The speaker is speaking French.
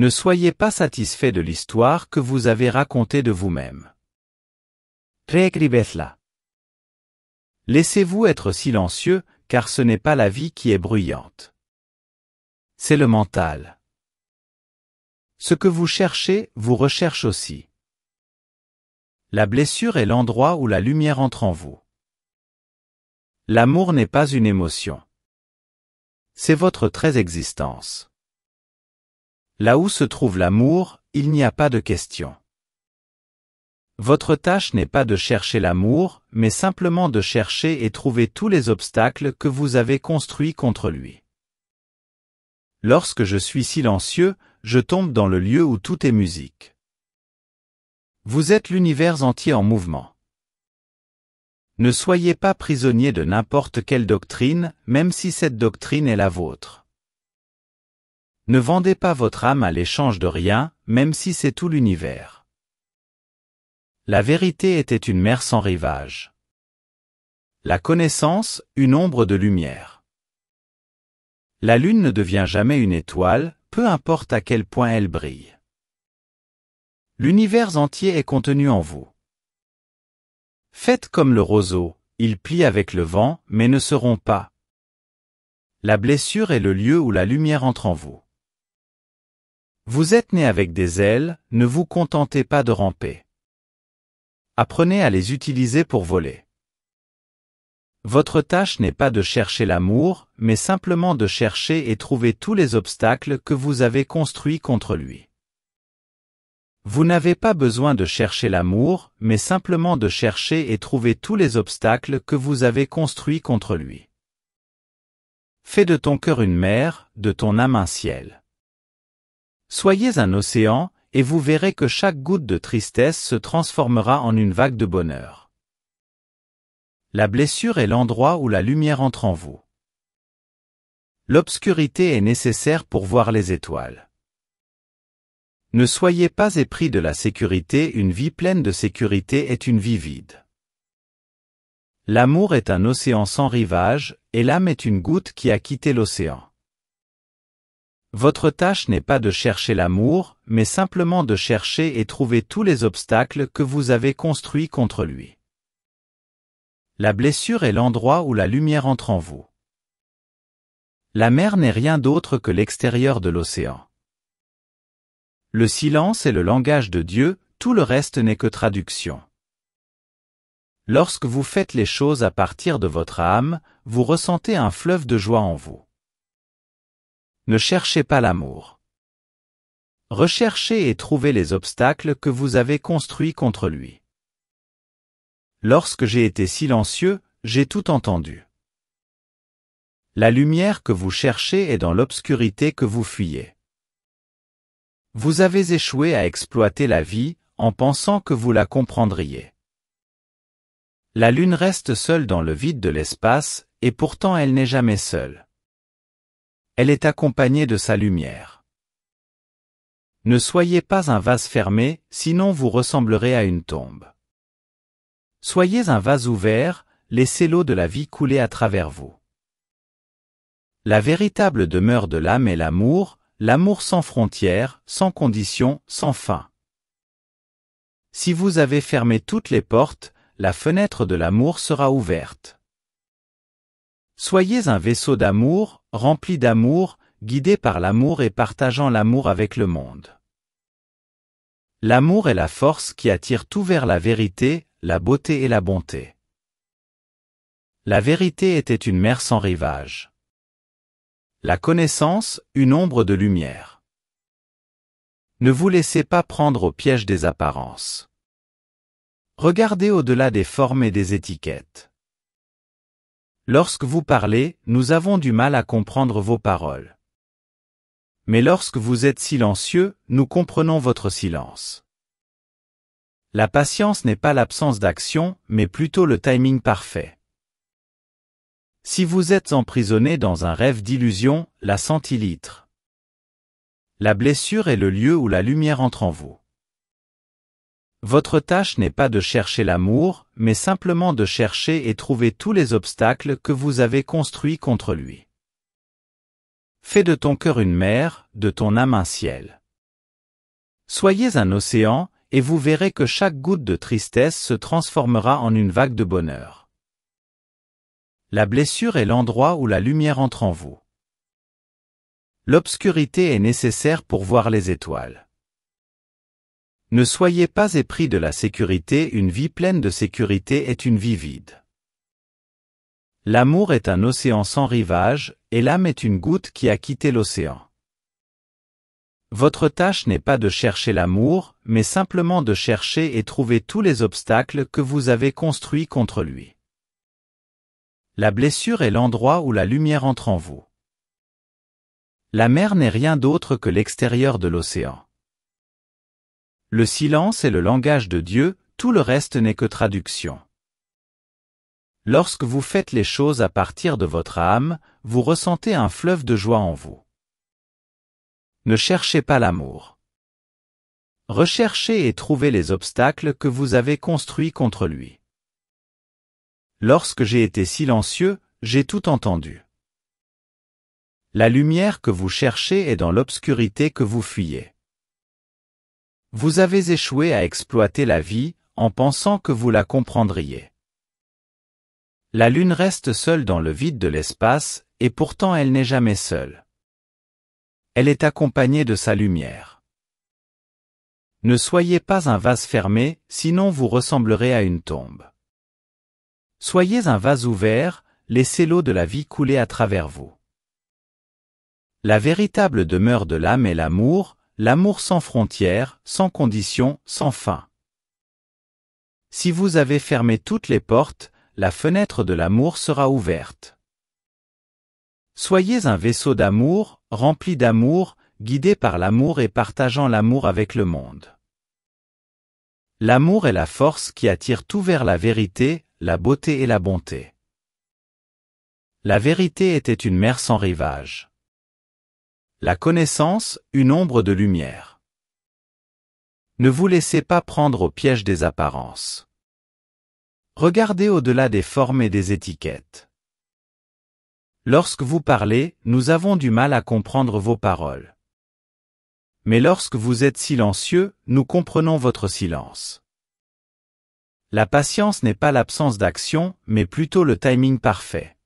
Ne soyez pas satisfait de l'histoire que vous avez racontée de vous-même. Reescribedla. Laissez-vous être silencieux, car ce n'est pas la vie qui est bruyante. C'est le mental. Ce que vous cherchez, vous recherche aussi. La blessure est l'endroit où la lumière entre en vous. L'amour n'est pas une émotion. C'est votre très existence. Là où se trouve l'amour, il n'y a pas de question. Votre tâche n'est pas de chercher l'amour, mais simplement de chercher et trouver tous les obstacles que vous avez construits contre lui. Lorsque je suis silencieux, je tombe dans le lieu où tout est musique. Vous êtes l'univers entier en mouvement. Ne soyez pas prisonnier de n'importe quelle doctrine, même si cette doctrine est la vôtre. Ne vendez pas votre âme à l'échange de rien, même si c'est tout l'univers. La vérité était une mer sans rivage. La connaissance, une ombre de lumière. La lune ne devient jamais une étoile, peu importe à quel point elle brille. L'univers entier est contenu en vous. Faites comme le roseau, il plie avec le vent, mais ne se rompt pas. La blessure est le lieu où la lumière entre en vous. Vous êtes né avec des ailes, ne vous contentez pas de ramper. Apprenez à les utiliser pour voler. Votre tâche n'est pas de chercher l'amour, mais simplement de chercher et trouver tous les obstacles que vous avez construits contre lui. Vous n'avez pas besoin de chercher l'amour, mais simplement de chercher et trouver tous les obstacles que vous avez construits contre lui. Fais de ton cœur une mer, de ton âme un ciel. Soyez un océan, et vous verrez que chaque goutte de tristesse se transformera en une vague de bonheur. La blessure est l'endroit où la lumière entre en vous. L'obscurité est nécessaire pour voir les étoiles. Ne soyez pas épris de la sécurité, une vie pleine de sécurité est une vie vide. L'amour est un océan sans rivage, et l'âme est une goutte qui a quitté l'océan. Votre tâche n'est pas de chercher l'amour, mais simplement de chercher et trouver tous les obstacles que vous avez construits contre lui. La blessure est l'endroit où la lumière entre en vous. La mer n'est rien d'autre que l'extérieur de l'océan. Le silence est le langage de Dieu, tout le reste n'est que traduction. Lorsque vous faites les choses à partir de votre âme, vous ressentez un fleuve de joie en vous. Ne cherchez pas l'amour. Recherchez et trouvez les obstacles que vous avez construits contre lui. Lorsque j'ai été silencieux, j'ai tout entendu. La lumière que vous cherchez est dans l'obscurité que vous fuyez. Vous avez échoué à exploiter la vie, en pensant que vous la comprendriez. La lune reste seule dans le vide de l'espace, et pourtant elle n'est jamais seule. Elle est accompagnée de sa lumière. Ne soyez pas un vase fermé, sinon vous ressemblerez à une tombe. Soyez un vase ouvert, laissez l'eau de la vie couler à travers vous. La véritable demeure de l'âme est l'amour, l'amour sans frontières, sans conditions, sans fin. Si vous avez fermé toutes les portes, la fenêtre de l'amour sera ouverte. Soyez un vaisseau d'amour, rempli d'amour, guidé par l'amour et partageant l'amour avec le monde. L'amour est la force qui attire tout vers la vérité, la beauté et la bonté. La vérité était une mer sans rivage. La connaissance, une ombre de lumière. Ne vous laissez pas prendre au piège des apparences. Regardez au-delà des formes et des étiquettes. Lorsque vous parlez, nous avons du mal à comprendre vos paroles. Mais lorsque vous êtes silencieux, nous comprenons votre silence. La patience n'est pas l'absence d'action, mais plutôt le timing parfait. Si vous êtes emprisonné dans un rêve d'illusion, la centilitre. La blessure est le lieu où la lumière entre en vous. Votre tâche n'est pas de chercher l'amour, mais simplement de chercher et trouver tous les obstacles que vous avez construits contre lui. Fais de ton cœur une mer, de ton âme un ciel. Soyez un océan, et vous verrez que chaque goutte de tristesse se transformera en une vague de bonheur. La blessure est l'endroit où la lumière entre en vous. L'obscurité est nécessaire pour voir les étoiles. Ne soyez pas épris de la sécurité, une vie pleine de sécurité est une vie vide. L'amour est un océan sans rivage, et l'âme est une goutte qui a quitté l'océan. Votre tâche n'est pas de chercher l'amour, mais simplement de chercher et trouver tous les obstacles que vous avez construits contre lui. La blessure est l'endroit où la lumière entre en vous. La mer n'est rien d'autre que l'extérieur de l'océan. Le silence est le langage de Dieu, tout le reste n'est que traduction. Lorsque vous faites les choses à partir de votre âme, vous ressentez un fleuve de joie en vous. Ne cherchez pas l'amour. Recherchez et trouvez les obstacles que vous avez construits contre lui. Lorsque j'ai été silencieux, j'ai tout entendu. La lumière que vous cherchez est dans l'obscurité que vous fuyez. Vous avez échoué à exploiter la vie, en pensant que vous la comprendriez. La lune reste seule dans le vide de l'espace, et pourtant elle n'est jamais seule. Elle est accompagnée de sa lumière. Ne soyez pas un vase fermé, sinon vous ressemblerez à une tombe. Soyez un vase ouvert, laissez l'eau de la vie couler à travers vous. La véritable demeure de l'âme est l'amour, l'amour sans frontières, sans conditions, sans fin. Si vous avez fermé toutes les portes, la fenêtre de l'amour sera ouverte. Soyez un vaisseau d'amour, rempli d'amour, guidé par l'amour et partageant l'amour avec le monde. L'amour est la force qui attire tout vers la vérité, la beauté et la bonté. La vérité était une mer sans rivage. La connaissance, une ombre de lumière. Ne vous laissez pas prendre au piège des apparences. Regardez au-delà des formes et des étiquettes. Lorsque vous parlez, nous avons du mal à comprendre vos paroles. Mais lorsque vous êtes silencieux, nous comprenons votre silence. La patience n'est pas l'absence d'action, mais plutôt le timing parfait.